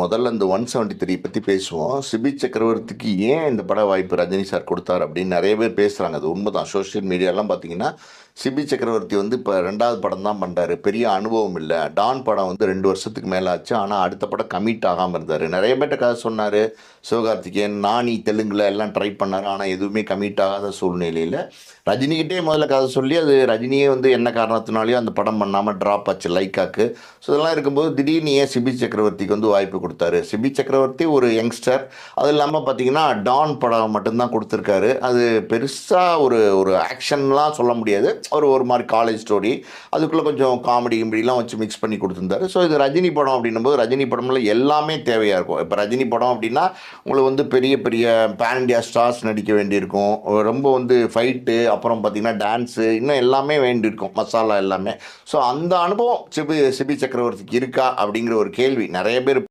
முதல்ல இந்த 173 பத்தி பேசுவோம். சிபி சக்கரவர்த்திக்கு ஏன் இந்த பட வாய்ப்பு ரஜினி சார் குடுத்தாரு அப்படின்னு நெறைய பேர் பேசுறாங்க. அது உண்மதான். சோசியல் மீடியாலாம் பார்த்தீங்கன்னா, சிபி சக்கரவர்த்தி வந்து இப்ப 2வது படம் தான் பண்றாரு. பெரிய அனுபவம் இல்ல. டான் படம் வந்து 2 வருஷத்துக்கு மேல ஆச்சு. ஆனா அடுத்த படம் கமிட் ஆகாம இருந்தாரு. நெறைய பேர்ட்ட கதை சொன்னாரு. சிவகார்த்திகேயன், நானி தெலுங்குல எல்லாம் ட்ரை பண்ணாரு. ஆனா எதுவுமே கமிட் ஆகாத சூழ்நிலையில, ரஜினிகிட்டயே முதல்ல கதை சொல்லி, அது ரஜினியே வந்து என்ன காரணத்தினாலயோ அந்த படம் பண்ணாம ட்ராப் ஆச்சு லைக்காக்கு. ஸோ இதெல்லாம் இருக்கும்போது திடீர்னு ஏன் சிபி சக்கரவர்த்திக்கு வந்து வாய்ப்பு குடுத்தாரு? சிபி சக்கரவர்த்தி ஒரு யங்ஸ்டர். அது இல்லாம பார்த்தீங்கன்னா, டான் படம் மட்டும் தான் குடுத்துருக்காரு. அது பெருசா ஒரு ஒரு ஆக்ஷன்லாம் சொல்ல முடியாது. ஒரு மாரி காலேஜ் ஸ்டோரி. அதுக்குள்ள கொஞ்சம் காமெடி கிமெடிலாம் வச்சு மிக்ஸ் பண்ணி குடுத்துருந்தாரு. ஸோ இது ரஜினி படம் அப்படின்னும்போது, ரஜினி படம்ல எல்லாமே தேவையா இருக்கும். இப்ப ரஜினி படம் அப்படின்னா, உங்களுக்கு வந்து பெரிய பெரிய பேன் இண்டியா ஸ்டார்ஸ் நடிக்க வேண்டியிருக்கும். ரொம்ப வந்து ஃபைட்டு, அப்புறம் பார்த்தீங்கன்னா டான்ஸு, இன்னும் எல்லாமே வேண்டியிருக்கும். மசாலா எல்லாமே. ஸோ அந்த அனுபவம் சிபி சிபி சக்கரவர்த்திக்கு இருக்கா? அப்படிங்கிற ஒரு கேள்வி நெறைய பேர்